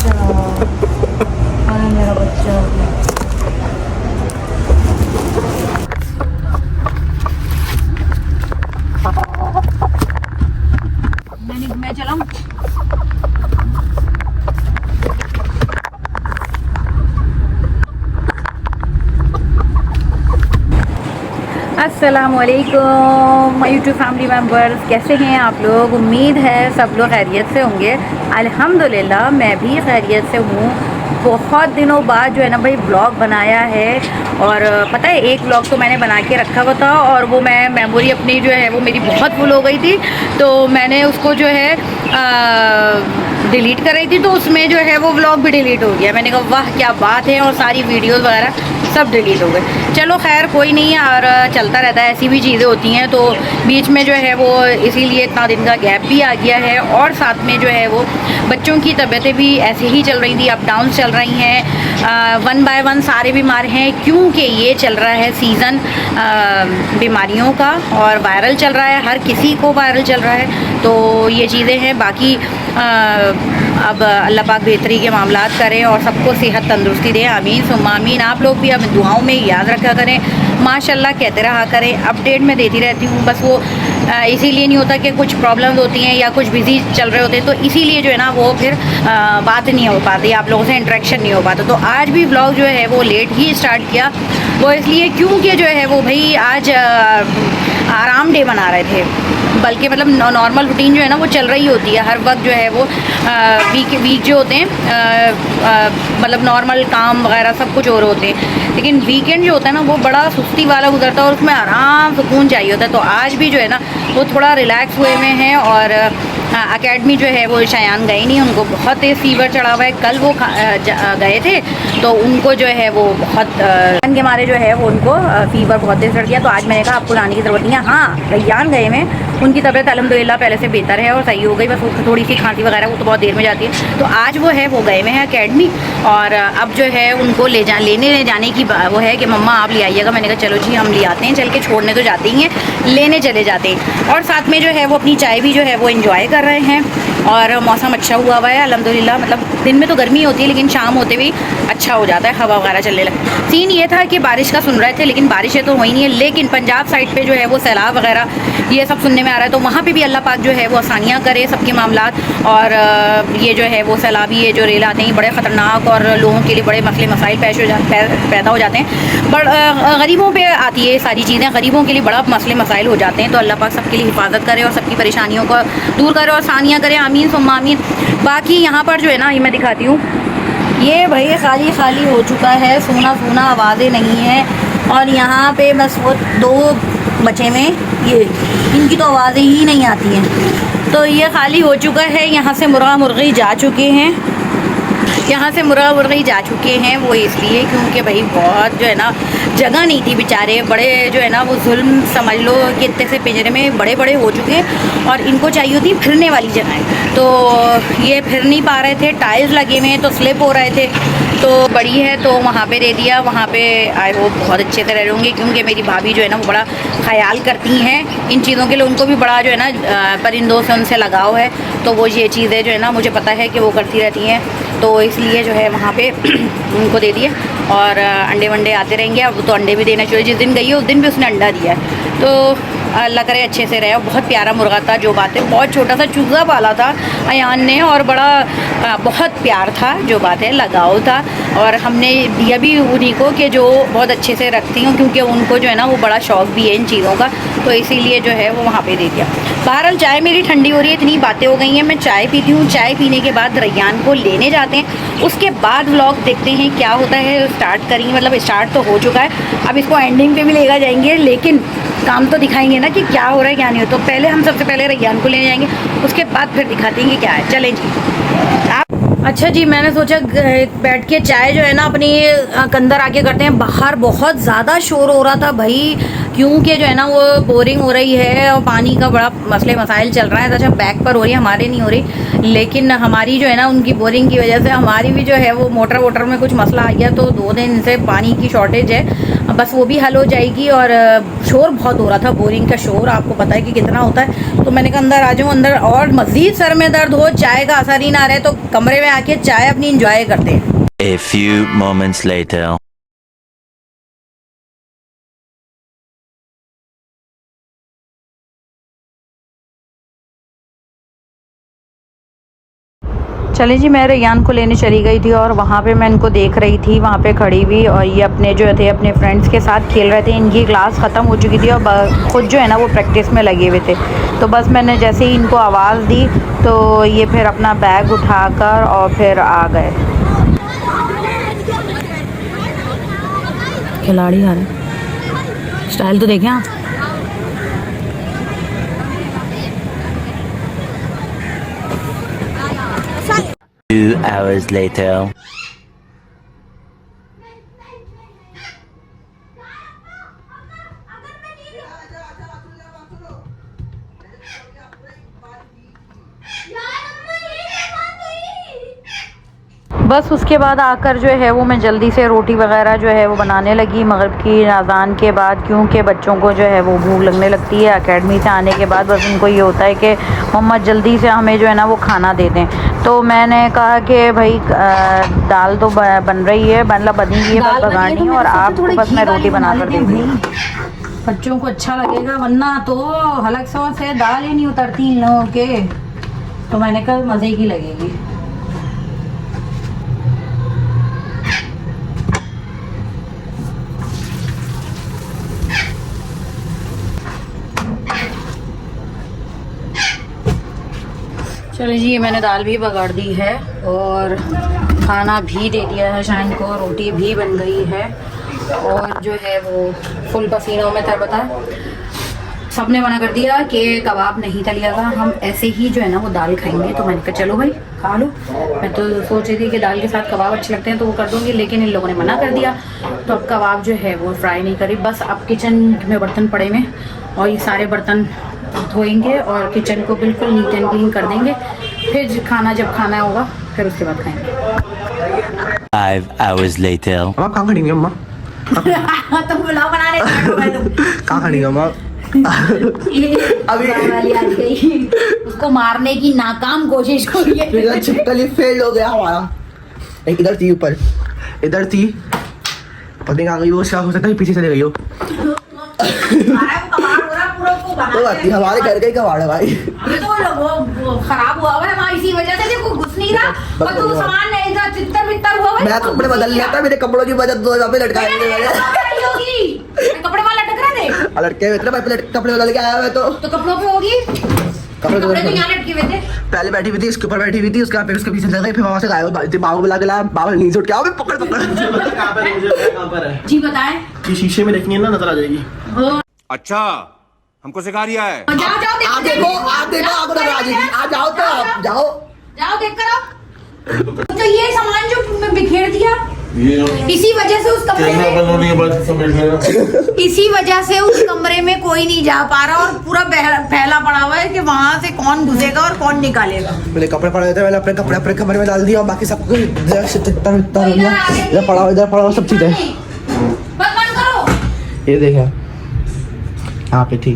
अरे मेरा बच्चा। मैं चलाऊं? अस्सलामुअलैकुम यूट्यूब फैमिली मेम्बर्स, कैसे हैं आप लोग? उम्मीद है सब लोग खैरियत से होंगे। अल्हम्दुलिल्लाह मैं भी खैरियत से हूँ। बहुत दिनों बाद जो है ना भाई ब्लॉग बनाया है। और पता है एक ब्लॉग तो मैंने बना के रखा हुआ था और वो मैं मेमोरी अपनी जो है वो मेरी बहुत फुल हो गई थी, तो मैंने उसको जो है डिलीट कर रही थी, तो उसमें जो है वो व्लॉग भी डिलीट हो गया। मैंने कहा वाह क्या बात है, और सारी वीडियोस वगैरह सब डिलीट हो गए। चलो खैर कोई नहीं है, और चलता रहता है, ऐसी भी चीज़ें होती हैं। तो बीच में जो है वो इसीलिए इतना दिन का गैप भी आ गया है, और साथ में जो है वो बच्चों की तबीयतें भी ऐसे ही चल रही थी, अप डाउन चल रही हैं। वन बाय वन सारे बीमार हैं, क्योंकि ये चल रहा है सीज़न बीमारियों का, और वायरल चल रहा है, हर किसी को वायरल चल रहा है। तो ये चीज़ें हैं। बाकी अब अल्लाह पाक बेहतरी के मामलात करें और सबको सेहत तंदुरुस्ती दें, आमीन सुम्मा आमीन। आप लोग भी अब दुआओं में याद रखा करें, माशाल्लाह कहते रहा करें। अपडेट मैं देती रहती हूँ, बस वो इसीलिए नहीं होता कि कुछ प्रॉब्लम्स होती हैं या कुछ बिज़ी चल रहे होते हैं, तो इसीलिए जो है ना वो फिर बात नहीं हो पाती, आप लोगों से इंटरेक्शन नहीं हो पाता। तो आज भी व्लॉग जो है वो लेट ही स्टार्ट किया, वो इसलिए क्योंकि जो है वो भाई आज आराम डे मना रहे थे, बल्कि मतलब नॉर्मल रूटीन जो है ना वो चल रही होती है हर वक्त। जो है वो वीक जो होते हैं मतलब नॉर्मल काम वगैरह सब कुछ और होते हैं, लेकिन वीकेंड जो होता है ना वो बड़ा सुस्ती वाला गुजरता है और उसमें आराम सुकून चाहिए होता है। तो आज भी जो है ना वो थोड़ा रिलैक्स हुए में हैं। और एकेडमी जो है वो शायान गए नहीं, उनको बहुत तेज़ फीवर चढ़ा हुआ है। कल वो गए थे तो उनको जो है वो बहुत के मारे जो है वो उनको फीवर बहुत तेज़ चढ़ गया। तो आज मैंने कहा आपको लाने की ज़रूरत नहीं है। हाँ रैयान गए में उनकी तबीयत अल्हम्दुलिल्लाह पहले से बेहतर है और सही हो गई, बस वो थोड़ी सी खांसी वगैरह वो तो बहुत देर में जाती है। तो आज वो है वो गए में है एकेडमी, और अब जो है उनको लेने जाने की वो है कि मम्मा आप ले आइएगा। मैंने कहा चलो जी हम ले आते हैं, चल के छोड़ने तो जाते ही हैं, लेने चले जाते हैं। और साथ में जो है वो अपनी चाय भी जो है वो इन्जॉय कर रहे हैं। और मौसम अच्छा हुआ है अल्हम्दुलिल्लाह, मतलब दिन में तो गर्मी होती है लेकिन शाम होते भी अच्छा हो जाता है, हवा वगैरह चलने लगती है। सीन ये था कि बारिश का सुन रहे थे, लेकिन बारिशें तो हुई नहीं है। लेकिन पंजाब साइड पे जो है वो सैलाब वगैरह ये सब सुनने में आ रहा है, तो वहाँ पे भी अल्लाह पाक जो है वो आसानियाँ करे सबके मामलात। और ये जो है वो सैलाबी ये जो रेल आते हैं बड़े ख़तरनाक, और लोगों के लिए बड़े मसले मसाइल पैदा हो जाते हैं। गरीबों पे आती है ये सारी चीज़ें, गरीबों के लिए बड़ा मसले मसाइल हो जाते हैं। तो अल्लाह पाक सबके लिए हिफाजत करे और सबकी परेशानियों को दूर करे और आसानियाँ करे, आमीन सुम्मा आमीन। बाकी यहाँ पर जो है ना ये मैं दिखाती हूँ, ये भाई खाली खाली हो चुका है, सूना सूना, आवाज़ें नहीं है। और यहाँ पे बस वो दो बचे में ये इनकी तो आवाज़ें ही नहीं आती हैं। तो ये खाली हो चुका है, यहाँ से मुर्गा मुर्गी जा चुके हैं, यहाँ से मुर्गा मुर्गी जा चुके हैं। वो इसलिए क्योंकि भाई बहुत जो है ना जगह नहीं थी, बेचारे बड़े जो है ना वो जुल्म समझ लो कि इतने से पिंजरे में बड़े बड़े हो चुके हैं, और इनको चाहिए होती फिरने वाली जगह। तो ये फिर नहीं पा रहे थे, टाइल्स लगे हुए हैं तो स्लिप हो रहे थे। तो बड़ी है तो वहाँ पे दे दिया, वहाँ पे आई होप बहुत अच्छे से रह होंगे, क्योंकि मेरी भाभी जो है ना वो बड़ा ख्याल करती हैं इन चीज़ों के लिए, उनको भी बड़ा जो है ना परिंदों से उनसे लगाव है। तो वो ये चीज़ें जो है ना मुझे पता है कि वो करती रहती हैं, तो इसलिए जो है वहाँ पे उनको दे दिए। और अंडे वंडे आते रहेंगे, अब तो अंडे भी देना चाहिए। जिस दिन गई है उस दिन भी उसने अंडा दिया है, तो अल्लाह करे अच्छे से रहे। बहुत प्यारा मुर्गा था, जो बात है बहुत छोटा सा चूज़ा पाला था अयान ने, और बड़ा बहुत प्यार था, जो बात है लगाव था। और हमने दिया भी उन्हीं को कि जो बहुत अच्छे से रखती हूँ, क्योंकि उनको जो है ना वो बड़ा शौक़ भी है इन चीज़ों का, तो इसीलिए जो है वो वहाँ पे दे दिया। बहरहाल चाय मेरी ठंडी हो रही है, इतनी बातें हो गई हैं, मैं चाय पीती हूँ। चाय पीने के बाद रैयान को लेने जाते हैं, उसके बाद व्लॉग देखते हैं क्या होता है। स्टार्ट करेंगे, मतलब स्टार्ट तो हो चुका है, अब इसको एंडिंग पे भी लेकर जाएंगे, लेकिन काम तो दिखाएंगे ना कि क्या हो रहा है क्या नहीं हो। तो पहले हम सबसे पहले रैयान को लेने जाएंगे, उसके बाद फिर दिखाते हैं कि क्या है। चलें जी आप। अच्छा जी, मैंने सोचा बैठ के चाय जो है ना अपनी अंदर आके करते हैं। बाहर बहुत ज़्यादा शोर हो रहा था भाई, क्योंकि जो है ना वो बोरिंग हो रही है और पानी का बड़ा मसले मसाइल चल रहा है। अच्छा बैक पर हो रही है, हमारे नहीं हो रही, लेकिन हमारी जो है ना उनकी बोरिंग की वजह से हमारी भी जो है वो मोटर वोटर में कुछ मसला आ गया, तो 2 दिन से पानी की शॉर्टेज है। बस वो भी हल हो जाएगी। और शोर बहुत हो रहा था, बोरिंग का शोर आपको पता है कि कितना होता है। तो मैंने कहा अंदर आ जाऊँ अंदर, और मज़ीद सर में दर्द हो, चाय का असर ही ना रहे, तो कमरे में आके चाय अपनी इंजॉय करते हैं। A few moments later. चले जी, मैं रैयान को लेने चली गई थी और वहाँ पे मैं इनको देख रही थी वहाँ पे खड़ी हुई, और ये अपने जो थे अपने फ्रेंड्स के साथ खेल रहे थे। इनकी क्लास ख़त्म हो चुकी थी और खुद जो है ना वो प्रैक्टिस में लगे हुए थे। तो बस मैंने जैसे ही इनको आवाज़ दी तो ये फिर अपना बैग उठाकर और फिर आ गए। खिलाड़ी आ रहे, स्टाइल तो देखें आप। 2 hours later. बस उसके बाद आकर जो है वो मैं जल्दी से रोटी वगैरह जो है वो बनाने लगी मगरिब की अज़ान के बाद, क्योंकि बच्चों को जो है वो भूख लगने लगती है एकेडमी से आने के बाद। बस उनको ये होता है कि मम्मा जल्दी से हमें जो है ना वो खाना दे दें। तो मैंने कहा कि भाई दाल तो बन रही है, मतलब बनी हुई है, बस बगानी, और आपको बस मैं रोटी बना कर दे दूँ, बच्चों को अच्छा लगेगा, वरना तो हलक सॉस से दाल ही नहीं उतरती इन लोगों के। तो मैंने कहा मज़े की लगेगी। चलिए जी, ये मैंने दाल भी बगाड़ दी है और खाना भी दे दिया है शाइन को, रोटी भी बन गई है, और जो है वो फुल पसीनों में था। पता है सबने मना कर दिया कि कबाब नहीं तलिएगा, हम ऐसे ही जो है ना वो दाल खाएंगे। तो मैंने कहा चलो भाई खा लो। मैं तो सोच रही थी कि दाल के साथ कबाब अच्छे लगते हैं तो वो कर दूँगी, लेकिन इन लोगों ने मना कर दिया। तो अब कबाब जो है वो फ्राई नहीं करी। बस अब किचन में बर्तन पड़े में, और ये सारे बर्तन धोएंगे और किचन को बिल्कुल नीट एंड क्लीन कर देंगे। फिर खाना जब खाना होगा फिर उसके बाद खाएंगे। 5 hours later. अम्मा कहाँ खड़ी है अम्मा? तुम पुलाव बना रहे थे कहाँ खड़ी है अम्मा? अभी वाली आ गई, उसको मारने की नाकाम कोशिश हो रही है। मेरा छिपकली फेल हो गया हमारा। एक इधर थी, ऊपर इधर थी, पता नहीं कहाँ गई वो। क्या हो सकता है पीछे चले गई हो। तो आती हमारे घर का ही कबाड़ है भाई। तो खराब हुआ है हमारी इसी वजह से, देखो घुस नहीं रहा और तू सामान नहीं था, चित्तर बित्तर हुआ है। मैं कपड़े बदल लिया था, मेरे कपड़ों की वजह 2 पे लटकाएंगे मैंने। कपड़े वहां लटक रहे थे, लटके हुए थे ना, कपड़े बदल के आया हुआ तो कपड़ों पे होगी। कपड़े तो यहाँ लटके हुए थे। पहले बैठी हुई थी, इसके ऊपर बैठी हुई थी, उसके बाद फिर उसके पीछे चल गई, फिर वहां से गायब। बाबा बुला के लाया, बाबा नीचे से उठ के आओ, पकड़ पकड़। कहाँ पर है जी बताएं। ये शीशे में देखनी है ना, नजर आ जाएगी। अच्छा हमको सिखा रिया है। जाओ जाओ आप देखो आपको नजर आ जाएगी। आ जाओ तो आप जाओ देख कर आओ। तो ये सामान जो बिखेर दिया, इसी वजह से उस कमरे में इसी वजह से उस कमरे में कोई नहीं जा पा रहा, और पूरा फैला पड़ा हुआ है कि वहाँ से कौन घुसेगा और कौन निकालेगा। मेरे कपड़े पड़े थे, मैंने अपने कपड़े अपने कमरे में डाल दिया, और बाकी सब कुछ इधर पड़ा हुआ सब चीजें। बंद करो। ये देखें यहाँ पे थी,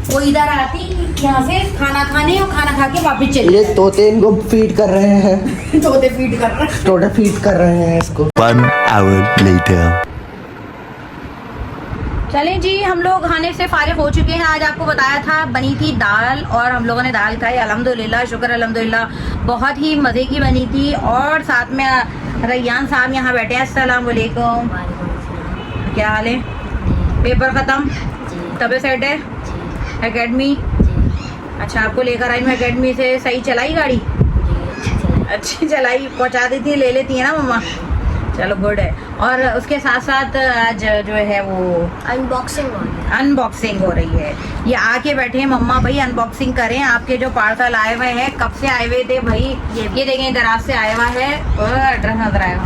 वो इधर आती यहाँ से खाना खाने और खाना खा के वापस चली। ये तोते इनको फीड कर रहे हैं। तोते फीड कर रहे हैं। तोते फीड कर रहे हैं इसको। 1 hour later. चलें जी, हम लोग खाने से फारिग हो चुके हैं। आज आपको बताया था बनी थी दाल, और हम लोगों ने दाल खाई, अल्हम्दुलिल्लाह, शुक्र अल्हम्दुलिल्लाह, बहुत ही मज़े की बनी थी। और साथ में रैयान साहब यहाँ बैठे हैं। अस्सलाम वालेकुम, क्या हाल है? पेपर ख़त्म, तबीयत सेट है? एकेडमी अच्छा, आपको लेकर आई मैं एकेडमी से। सही चलाई गाड़ी? अच्छी चलाई, पहुँचा दी थी, ले लेती है ना मम्मा? चलो गुड है। और उसके साथ साथ आज जो है वो अनबॉक्सिंग हो रही है। ये आके बैठे हैं मम्मा, भाई अनबॉक्सिंग करें, आपके जो पार्सल आए हुए हैं, कब से आए हुए थे भाई? ये देखें, दराज से आया हुआ है, एड्रेस नजर आएगा।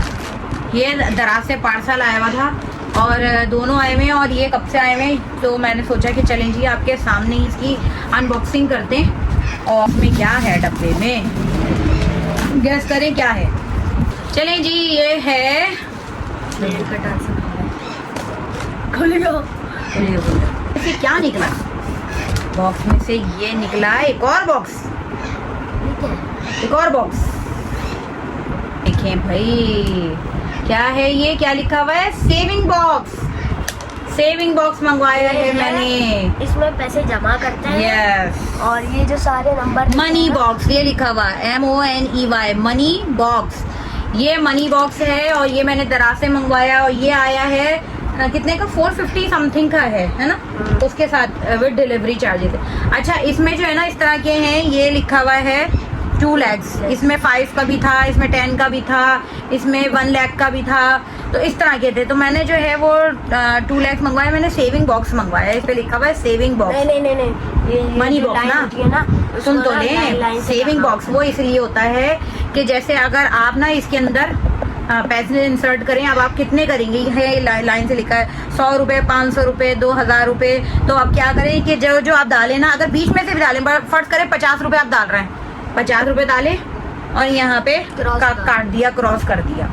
ये दराज से पार्सल आया हुआ था, और दोनों आए हुए हैं और ये कब से आए हुए हैं, तो मैंने सोचा कि चलें जी आपके सामने ही इसकी अनबॉक्सिंग करते हैं। और इसमें क्या है डब्बे में, गैस करें क्या है। चलें जी, ये है इसे क्या निकला बॉक्स में से, ये निकला एक और बॉक्स, एक और बॉक्स। देखें भाई क्या है ये, क्या लिखा हुआ है, सेविंग बॉक्स। सेविंग बॉक्स मंगवाया है मैंने, इसमें पैसे जमा करते हैं। यस। और ये जो सारे नंबर मनी बॉक्स ये लिखा हुआ है, MONEY, मनी बॉक्स। ये मनी बॉक्स है और ये मैंने दराज से मंगवाया और ये आया है कितने का, 450 समथिंग का है ना, उसके साथ विद डिलीवरी चार्जेस। अच्छा, इसमें जो है ना इस तरह के हैं, ये लिखा हुआ है 2 lakhs, इसमें 5 का भी था, इसमें 10 का भी था, इसमें 1 lakh का भी था, तो इस तरह के थे। तो मैंने जो है वो 2 lakhs मंगवाया, मैंने सेविंग बॉक्स मंगवाया, इस पे लिखा हुआ है सेविंग बॉक्स। नहीं, ये मनी जो बॉक्स line होती है ना, सुन उसको तो ना ले, line से सेविंग जमा बॉक्स वो इसलिए होता है कि जैसे अगर आप ना इसके अंदर पैसे इंसर्ट करें, अब आप कितने करेंगे, है लाइन से लिखा है 100 रुपये, 500 रुपये, 2000 रुपये, तो आप क्या करें कि जो आप डालें ना, अगर बीच में से भी डालें, फर्ज करें 50 रुपये आप डाल रहे हैं, 50 रुपये डालें और यहाँ पे काट दिया, क्रॉस कर दिया,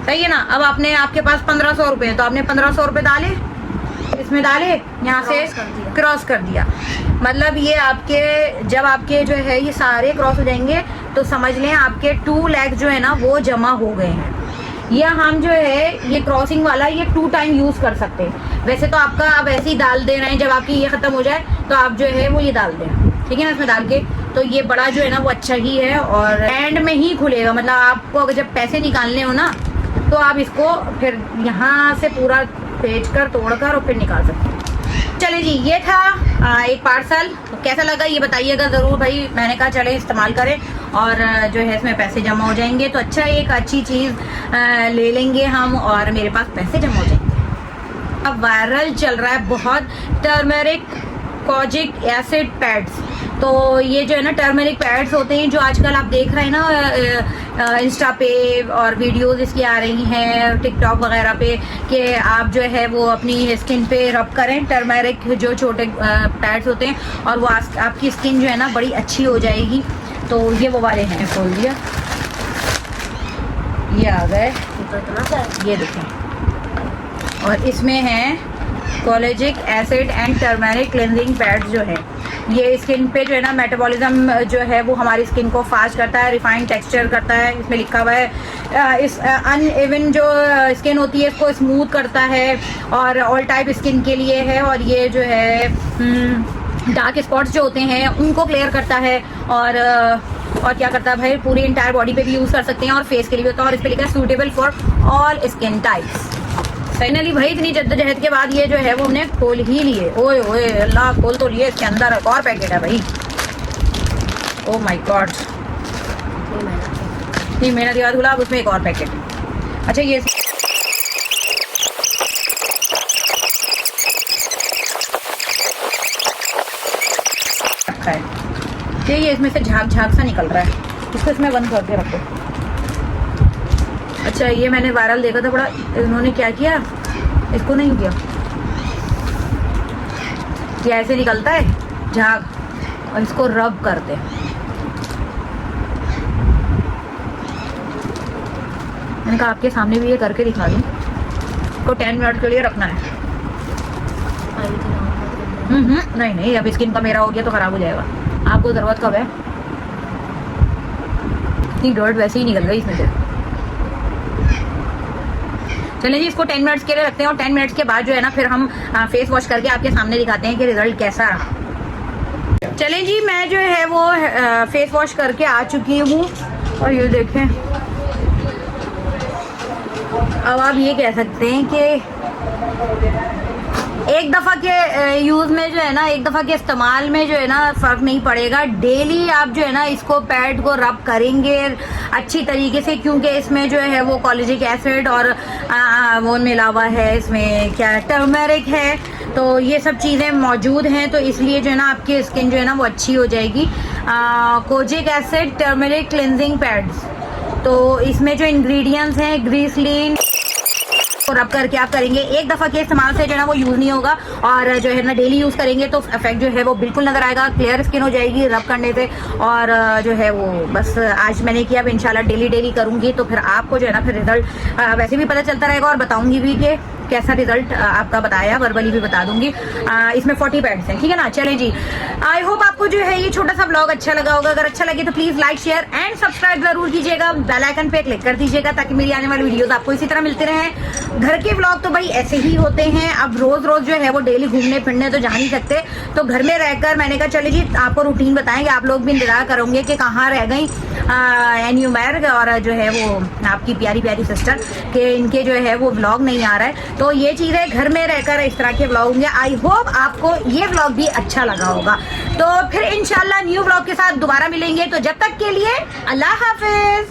सही है ना। अब आपने, आपके पास 1500 रुपये, तो आपने 1500 रुपये डाले, इसमें डाले, यहाँ से क्रॉस कर दिया। मतलब ये आपके, जब आपके जो है ये सारे क्रॉस हो जाएंगे तो समझ लें आपके 2 लाख जो है ना वो जमा हो गए हैं। या हम जो है ये क्रॉसिंग वाला ये 2 टाइम यूज कर सकते हैं। वैसे तो आपका आप ऐसे ही डाल दे रहे हैं, जब आपकी ये खत्म हो जाए तो आप जो है वो ये डाल दें, ठीक है ना, इसमें डाल के। तो ये बड़ा जो है ना वो अच्छा ही है और एंड में ही खुलेगा, मतलब आपको अगर जब पैसे निकालने हो ना तो आप इसको फिर यहाँ से पूरा पेच कर तोड़ कर और फिर निकाल सकते हैं। चले जी, ये था एक पार्सल। तो कैसा लगा ये बताइएगा ज़रूर भाई। मैंने कहा चले इस्तेमाल करें और जो है इसमें पैसे जमा हो जाएंगे, तो अच्छा एक अच्छी चीज़ ले लेंगे हम और मेरे पास पैसे जमा हो जाएंगे। अब वायरल चल रहा है बहुत टर्मरिक कोजिक एसिड पैड्स। तो ये जो है ना टर्मरिक पैड्स होते हैं जो आजकल आप देख रहे हैं ना इंस्टा पे, और वीडियोस इसकी आ रही हैं टिकटॉक वगैरह पे कि आप जो है वो अपनी स्किन पे रब करें टर्मरिक जो छोटे पैड्स होते हैं और वो आपकी स्किन जो है ना बड़ी अच्छी हो जाएगी। तो ये वो वाले हैं, खोल दिया, ये आ गए, ये देखें। और इसमें है kojic acid and turmeric cleansing pads जो है ये स्किन पे जो है ना मेटाबॉलिज्म जो है वो हमारी स्किन को फास्ट करता है, रिफाइंड टेक्सचर करता है। इसमें लिखा हुआ है इस अनइवन जो स्किन होती है इसको स्मूथ करता है और ऑल टाइप स्किन के लिए है। और ये जो है डार्क स्पॉट्स जो होते हैं उनको क्लियर करता है और क्या करता है भाई, पूरी इंटायर बॉडी पे भी यूज़ कर सकते हैं और फेस के लिए भी होता है। और इस पे लिखा है suitable for all skin types. Finally भाई इतनी जद्दोजहद के बाद ये जो है वो हमने खोल ही लिए। ओए ओए अल्लाह, खोल तो लिए, इसके अंदर एक और पैकेट है भाई। ओह माय गॉड, 3 महीना के बाद खुला, अब उसमें एक और पैकेट। अच्छा ये रखा है, ये इसमें से झाग झाग सा निकल रहा है, इसको इसमें बंद करके रखो। अच्छा ये मैंने वायरल देखा था बड़ा, इन्होंने क्या किया, इसको नहीं किया, ये ऐसे निकलता है झाग और इसको रब करते हैं। मैंने कहा आपके सामने भी ये करके दिखा दूं, इसको 10 मिनट के लिए रखना है। नहीं नहीं, अब स्किन का मेरा हो गया तो खराब हो जाएगा। आपको ज़रूरत कब है, इतनी डर्ट वैसे ही निकल गई इसमें से। चलिए जी इसको 10 मिनट्स के लिए रखते हैं और 10 मिनट्स के बाद जो है ना फिर हम फेस वॉश करके आपके सामने दिखाते हैं कि रिजल्ट कैसा रहा। चलें जी, मैं जो है वो फेस वॉश करके आ चुकी हूँ और ये देखें। अब आप ये कह सकते हैं कि एक दफ़ा के यूज़ में जो है ना, एक दफ़ा के इस्तेमाल में जो है ना फ़र्क नहीं पड़ेगा। डेली आप जो है ना इसको पैड को रब करेंगे अच्छी तरीके से, क्योंकि इसमें जो है वो कोलेजिक एसिड और वो मिला हुआ है, इसमें क्या टर्मरिक है, तो ये सब चीज़ें मौजूद हैं, तो इसलिए जो है ना आपकी स्किन जो है ना वो अच्छी हो जाएगी। Kojic acid turmeric cleansing pads, तो इसमें जो इंग्रेडिएंट्स हैं ग्रीसलीन, इसको रब करके आप करेंगे, एक दफ़ा के इस्तेमाल से जो है ना वो यूज़ नहीं होगा, और जो है ना डेली यूज़ करेंगे तो इफेक्ट जो है वो बिल्कुल नजर आएगा, क्लियर स्किन हो जाएगी रब करने से। और जो है वो बस आज मैंने किया, अब इंशाल्लाह डेली करूँगी तो फिर आपको जो है ना फिर रिजल्ट वैसे भी पता चलता रहेगा, और बताऊँगी भी कि कैसा रिजल्ट आपका बताया, वर्बली भी बता दूंगी। इसमें 40 पैड्स हैं, ठीक है ना। चलें जी, आई होप आपको जो है ये छोटा सा ब्लॉग अच्छा लगा होगा। अगर अच्छा लगे तो please like share and subscribe जरूर कीजिएगा, बेल आइकन पे क्लिक कर दीजिएगा ताकि मेरी आने वाली वीडियोस आपको इसी तरह मिलते रहें। घर के ब्लॉग तो भाई ऐसे ही होते हैं, अब रोज रोज जो है वो डेली घूमने फिरने तो जा नहीं सकते, तो घर में रहकर मैंने कहा चले जी आपको रूटीन बताएंगे, आप लोग भी इंतजार करोगे कि कहाँ रह गई एन्यूमैर और जो है वो आपकी प्यारी प्यारी सिस्टर के इनके जो है वो ब्लॉग नहीं आ रहा है। तो ये चीज़ें घर में रहकर इस तरह के ब्लॉग होंगे। आई होप आपको ये ब्लॉग भी अच्छा लगा होगा। तो फिर इंशाल्लाह न्यू ब्लॉग के साथ दोबारा मिलेंगे, तो जब तक के लिए अल्लाह हाफिज।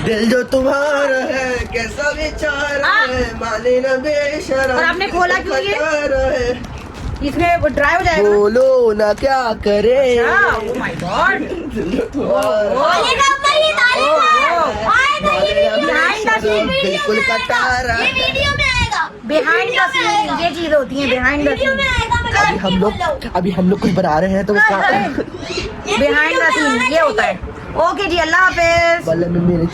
दिल जो तुम्हारा है कैसा विचार है, माने न बेशरम। और आपने खोला क्यों ये? इसमें वो ड्राई हो जाएगा। बोलो ना क्या करे। ओह माय गॉड, बिल्कुल कटारा। बिहाइंड द सीन ये चीज होती है, बिहाइंड द सीन। अभी हम लोग कुछ बना रहे हैं तो उसका बिहाइंड द सीन ये होता है। ओके जी, अल्लाह हाफिज। मेरे